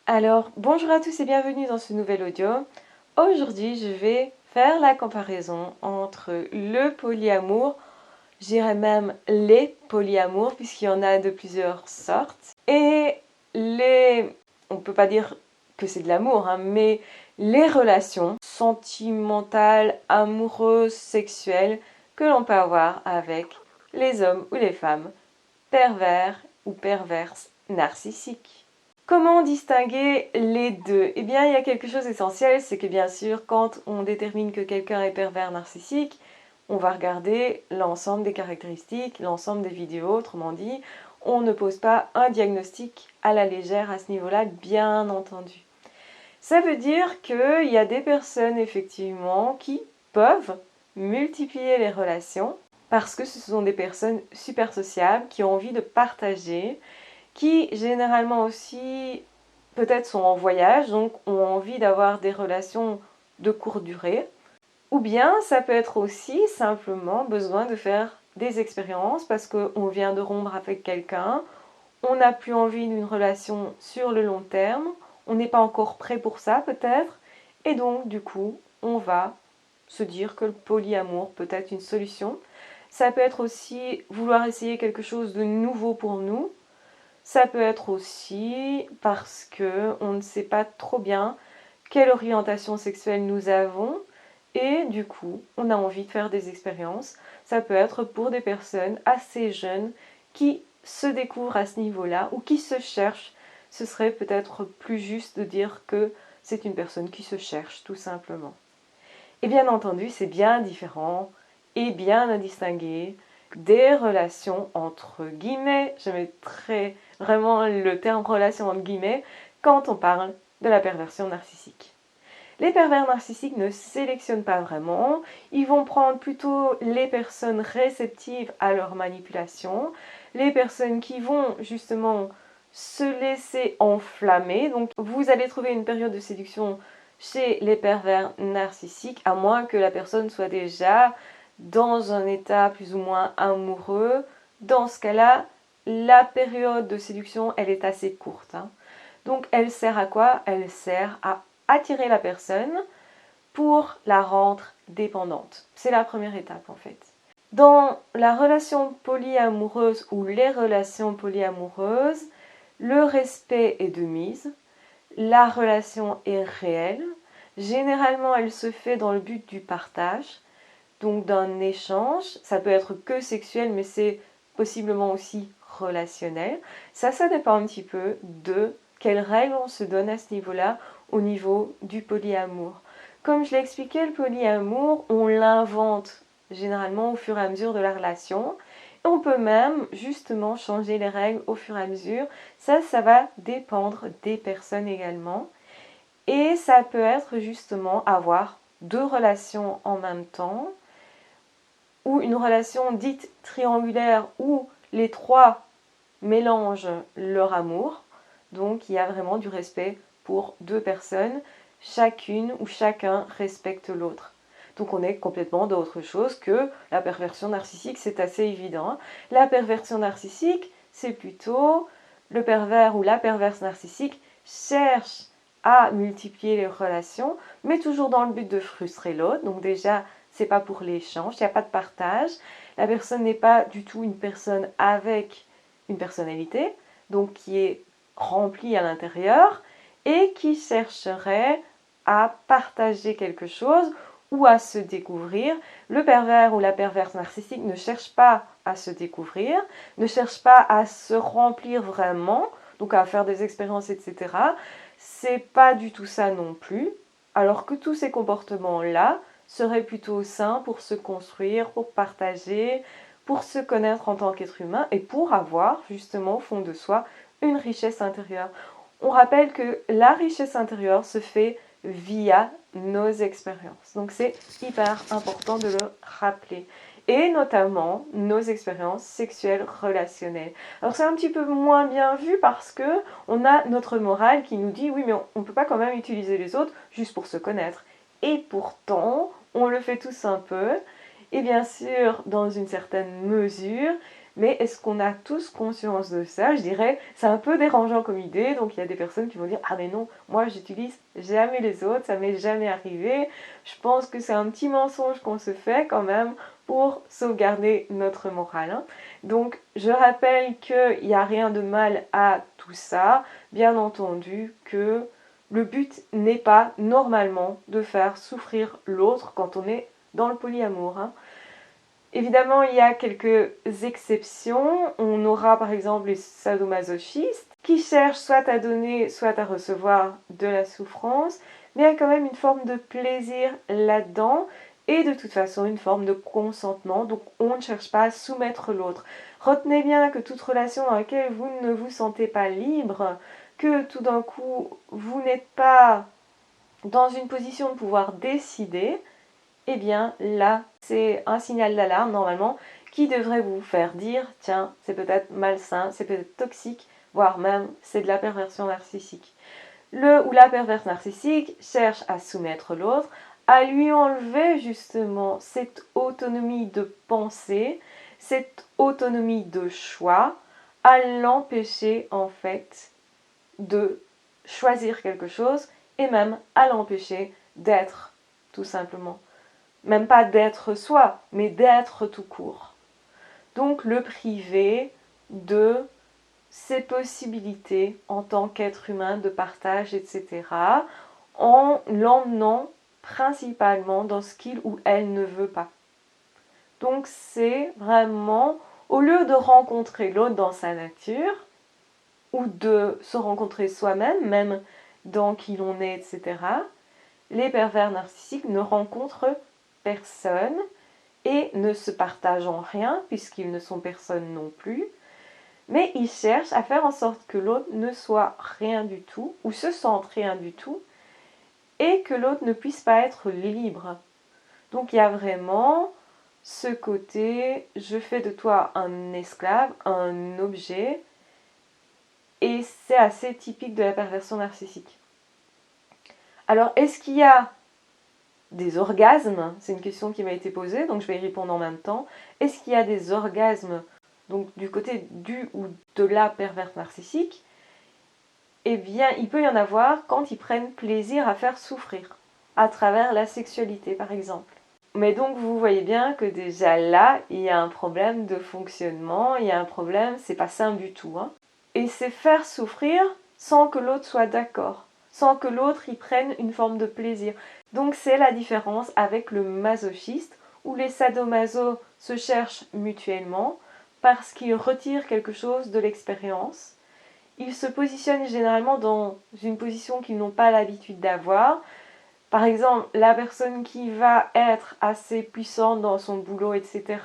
Alors, bonjour à tous et bienvenue dans ce nouvel audio. Aujourd'hui, je vais faire la comparaison entre le polyamour, je dirais même les polyamours, puisqu'il y en a de plusieurs sortes, et on ne peut pas dire que c'est de l'amour, mais les relations sentimentales, amoureuses, sexuelles que l'on peut avoir avec les hommes ou les femmes pervers ou perverses narcissiques. Comment distinguer les deux? Eh bien, il y a quelque chose d'essentiel, c'est que bien sûr, quand on détermine que quelqu'un est pervers narcissique, on va regarder l'ensemble des caractéristiques, l'ensemble des vidéos, autrement dit, on ne pose pas un diagnostic à la légère à ce niveau-là, bien entendu. Ça veut dire qu'il y a des personnes, effectivement, qui peuvent multiplier les relations parce que ce sont des personnes super sociables qui ont envie de partager, qui généralement aussi peut-être sont en voyage, donc ont envie d'avoir des relations de courte durée. Ou bien ça peut être aussi simplement besoin de faire des expériences parce qu'on vient de rompre avec quelqu'un, on n'a plus envie d'une relation sur le long terme, on n'est pas encore prêt pour ça peut-être, et donc du coup on va se dire que le polyamour peut être une solution. Ça peut être aussi vouloir essayer quelque chose de nouveau pour nous. Ça peut être aussi parce qu'on ne sait pas trop bien quelle orientation sexuelle nous avons et du coup, on a envie de faire des expériences. Ça peut être pour des personnes assez jeunes qui se découvrent à ce niveau-là ou qui se cherchent. Ce serait peut-être plus juste de dire que c'est une personne qui se cherche, tout simplement. Et bien entendu, c'est bien différent et bien à distinguer des relations entre guillemets, je mettrai vraiment le terme relation entre guillemets, quand on parle de la perversion narcissique. Les pervers narcissiques ne sélectionnent pas vraiment, ils vont prendre plutôt les personnes réceptives à leur manipulation, les personnes qui vont justement se laisser enflammer. Donc vous allez trouver une période de séduction chez les pervers narcissiques, à moins que la personne soit déjà dans un état plus ou moins amoureux. Dans ce cas-là, la période de séduction, elle est assez courte. Donc elle sert à quoi? Elle sert à attirer la personne pour la rendre dépendante. C'est la première étape en fait. Dans la relation polyamoureuse ou les relations polyamoureuses, le respect est de mise, la relation est réelle. Généralement, elle se fait dans le but du partage, donc d'un échange. Ça peut être que sexuel, mais c'est possiblement aussi relationnel. Ça dépend un petit peu de quelles règles on se donne à ce niveau-là, au niveau du polyamour. Comme je l'ai expliqué, le polyamour, on l'invente généralement au fur et à mesure de la relation. Et on peut même justement changer les règles au fur et à mesure. Ça va dépendre des personnes également. Et ça peut être justement avoir deux relations en même temps, ou une relation dite triangulaire où les trois mélangent leur amour. Donc il y a vraiment du respect pour deux personnes, chacune ou chacun respecte l'autre. Donc on est complètement d'autre chose que la perversion narcissique, c'est assez évident. La perversion narcissique, c'est plutôt le pervers ou la perverse narcissique cherche à multiplier les relations, mais toujours dans le but de frustrer l'autre. Donc déjà, c'est pas pour l'échange, il n'y a pas de partage. La personne n'est pas du tout une personne avec une personnalité, donc qui est remplie à l'intérieur et qui chercherait à partager quelque chose ou à se découvrir. Le pervers ou la perverse narcissique ne cherche pas à se découvrir, ne cherche pas à se remplir vraiment, donc à faire des expériences, etc. C'est pas du tout ça non plus, alors que tous ces comportements-là seraient plutôt sains pour se construire, pour partager, pour se connaître en tant qu'être humain et pour avoir justement au fond de soi une richesse intérieure. On rappelle que la richesse intérieure se fait via nos expériences. Donc c'est hyper important de le rappeler. Et notamment nos expériences sexuelles relationnelles. Alors c'est un petit peu moins bien vu parce que on a notre morale qui nous dit oui mais on ne peut pas quand même utiliser les autres juste pour se connaître. Et pourtant, on le fait tous un peu. Et bien sûr, dans une certaine mesure, Mais est-ce qu'on a tous conscience de ça? Je dirais, c'est un peu dérangeant comme idée, donc il y a des personnes qui vont dire « Ah mais non, moi j'utilise jamais les autres, ça m'est jamais arrivé. » Je pense que c'est un petit mensonge qu'on se fait quand même pour sauvegarder notre morale, hein. Donc je rappelle qu'il n'y a rien de mal à tout ça, bien entendu que le but n'est pas normalement de faire souffrir l'autre quand on est dans le polyamour, hein. Évidemment, il y a quelques exceptions. On aura par exemple les sadomasochistes qui cherchent soit à donner, soit à recevoir de la souffrance, mais il y a quand même une forme de plaisir là-dedans et de toute façon une forme de consentement. Donc on ne cherche pas à soumettre l'autre. Retenez bien que toute relation dans laquelle vous ne vous sentez pas libre, que tout d'un coup vous n'êtes pas dans une position de pouvoir décider, eh bien là, c'est un signal d'alarme normalement qui devrait vous faire dire « Tiens, c'est peut-être malsain, c'est peut-être toxique, voire même c'est de la perversion narcissique. » Le ou la perverse narcissique cherche à soumettre l'autre, à lui enlever justement cette autonomie de pensée, cette autonomie de choix, à l'empêcher en fait de choisir quelque chose et même à l'empêcher d'être tout simplement. Même pas d'être soi, mais d'être tout court. Donc le priver de ses possibilités en tant qu'être humain de partage, etc., en l'emmenant principalement dans ce qu'il ou elle ne veut pas. Donc c'est vraiment, au lieu de rencontrer l'autre dans sa nature, ou de se rencontrer soi-même, même dans qui l'on est, etc., les pervers narcissiques ne rencontrent personne et ne se partagent en rien, puisqu'ils ne sont personne non plus, mais ils cherchent à faire en sorte que l'autre ne soit rien du tout, ou se sente rien du tout, et que l'autre ne puisse pas être libre. Donc il y a vraiment ce côté, je fais de toi un esclave, un objet, et c'est assez typique de la perversion narcissique. Alors, est-ce qu'il y a des orgasmes? C'est une question qui m'a été posée, donc je vais y répondre en même temps. Est-ce qu'il y a des orgasmes donc du côté du ou de la perverse narcissique? Eh bien, il peut y en avoir quand ils prennent plaisir à faire souffrir, à travers la sexualité par exemple. Mais donc vous voyez bien que déjà là, il y a un problème de fonctionnement, il y a un problème, c'est pas sain du tout, hein. Et c'est faire souffrir sans que l'autre soit d'accord, sans que l'autre y prenne une forme de plaisir. Donc c'est la différence avec le masochiste, où les sadomaso se cherchent mutuellement parce qu'ils retirent quelque chose de l'expérience. Ils se positionnent généralement dans une position qu'ils n'ont pas l'habitude d'avoir. Par exemple, la personne qui va être assez puissante dans son boulot, etc.,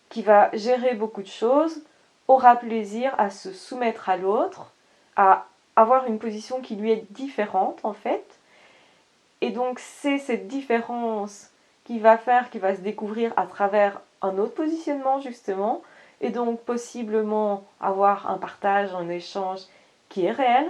qui va gérer beaucoup de choses, aura plaisir à se soumettre à l'autre, à avoir une position qui lui est différente en fait. Et donc c'est cette différence qui va faire, qui va se découvrir à travers un autre positionnement justement, et donc possiblement avoir un partage, un échange qui est réel.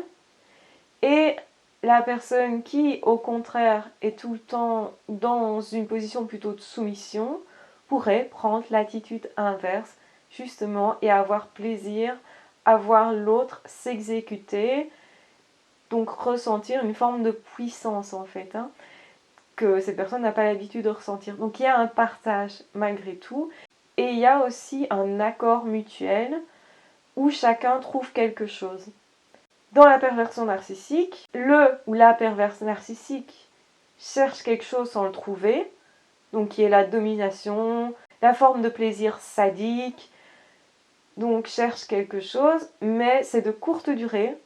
Et la personne qui, au contraire, est tout le temps dans une position plutôt de soumission, pourrait prendre l'attitude inverse, justement, et avoir plaisir à voir l'autre s'exécuter, donc ressentir une forme de puissance, en fait, hein, que cette personne n'a pas l'habitude de ressentir. Donc il y a un partage, malgré tout, et il y a aussi un accord mutuel où chacun trouve quelque chose. Dans la perversion narcissique, le ou la perverse narcissique cherche quelque chose sans le trouver, donc qui est la domination, la forme de plaisir sadique, donc cherche quelque chose, mais c'est de courte durée,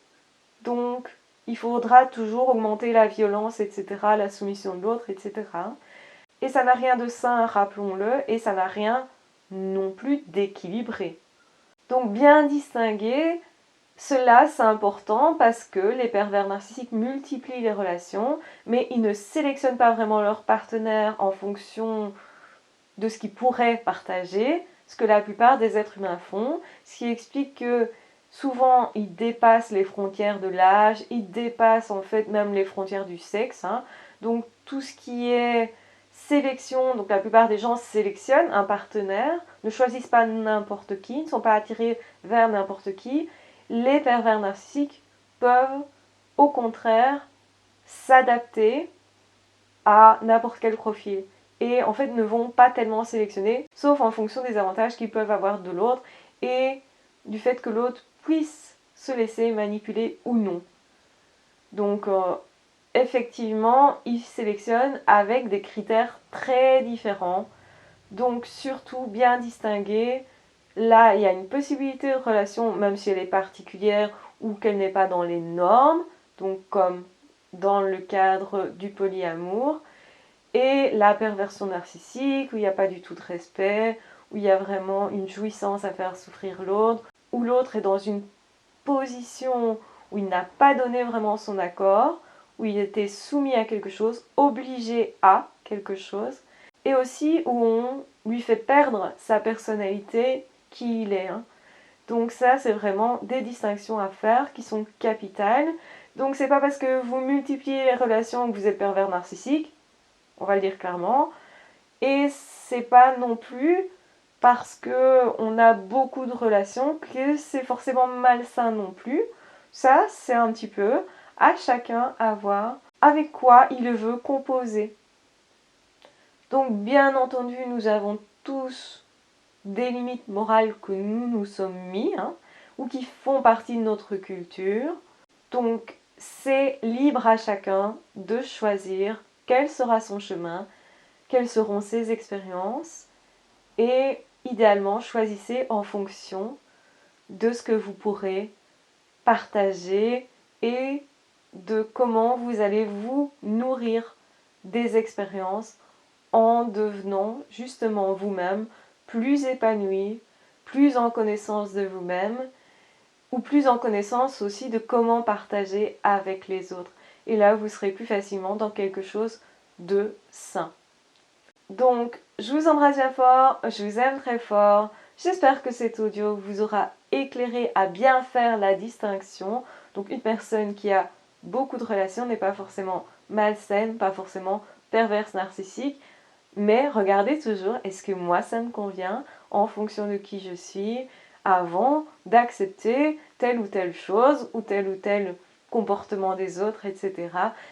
donc il faudra toujours augmenter la violence, etc., la soumission de l'autre, etc. Et ça n'a rien de sain, rappelons-le, et ça n'a rien non plus d'équilibré. Donc bien distinguer. Cela, c'est important parce que les pervers narcissiques multiplient les relations, mais ils ne sélectionnent pas vraiment leurs partenaires en fonction de ce qu'ils pourraient partager, ce que la plupart des êtres humains font, ce qui explique que souvent ils dépassent les frontières de l'âge, ils dépassent en fait même les frontières du sexe, hein. Donc tout ce qui est sélection, donc la plupart des gens sélectionnent un partenaire ne choisissent pas n'importe qui, ne sont pas attirés vers n'importe qui. Les pervers narcissiques peuvent au contraire s'adapter à n'importe quel profil et en fait ne vont pas tellement sélectionner, sauf en fonction des avantages qu'ils peuvent avoir de l'autre et du fait que l'autre puisse se laisser manipuler ou non. Donc effectivement, ils sélectionnent avec des critères très différents. Donc surtout bien distinguer. Là, il y a une possibilité de relation, même si elle est particulière ou qu'elle n'est pas dans les normes, donc comme dans le cadre du polyamour, et la perversion narcissique, où il n'y a pas du tout de respect, où il y a vraiment une jouissance à faire souffrir l'autre, où l'autre est dans une position où il n'a pas donné vraiment son accord, où il était soumis à quelque chose, obligé à quelque chose, et aussi où on lui fait perdre sa personnalité, qui il est. Donc ça, c'est vraiment des distinctions à faire qui sont capitales. Donc c'est pas parce que vous multipliez les relations que vous êtes pervers narcissique, on va le dire clairement, et c'est pas non plus parce qu'on a beaucoup de relations que c'est forcément malsain non plus. Ça, c'est un petit peu à chacun à voir avec quoi il veut composer. Donc bien entendu, nous avons tous des limites morales que nous nous sommes mis, ou qui font partie de notre culture. Donc c'est libre à chacun de choisir quel sera son chemin, quelles seront ses expériences, et idéalement choisissez en fonction de ce que vous pourrez partager et de comment vous allez vous nourrir des expériences en devenant justement vous-même plus épanoui, plus en connaissance de vous-même, ou plus en connaissance aussi de comment partager avec les autres. Et là, vous serez plus facilement dans quelque chose de sain. Donc, je vous embrasse bien fort, je vous aime très fort. J'espère que cet audio vous aura éclairé à bien faire la distinction. Donc, une personne qui a beaucoup de relations n'est pas forcément malsaine, pas forcément perverse, narcissique. Mais regardez toujours, est-ce que moi ça me convient en fonction de qui je suis avant d'accepter telle ou telle chose ou tel comportement des autres, etc.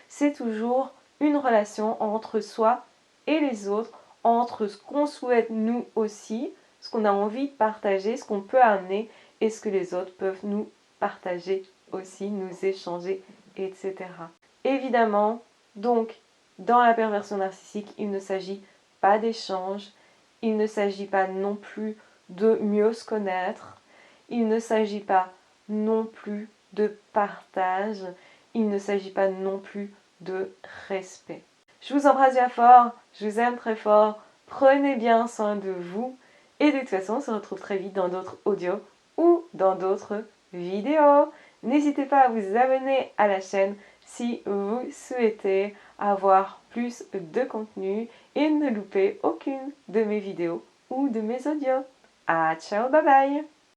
C'est toujours une relation entre soi et les autres, entre ce qu'on souhaite nous aussi, ce qu'on a envie de partager, ce qu'on peut amener et ce que les autres peuvent nous partager aussi, nous échanger, etc. Évidemment, donc, dans la perversion narcissique, il ne s'agit pas d'échange, il ne s'agit pas non plus de mieux se connaître, il ne s'agit pas non plus de partage, il ne s'agit pas non plus de respect. Je vous embrasse bien fort, je vous aime très fort, prenez bien soin de vous et de toute façon on se retrouve très vite dans d'autres audios ou dans d'autres vidéos. N'hésitez pas à vous abonner à la chaîne si vous souhaitez avoir plus de contenu et ne louper aucune de mes vidéos ou de mes audios. Ah, ciao, bye bye!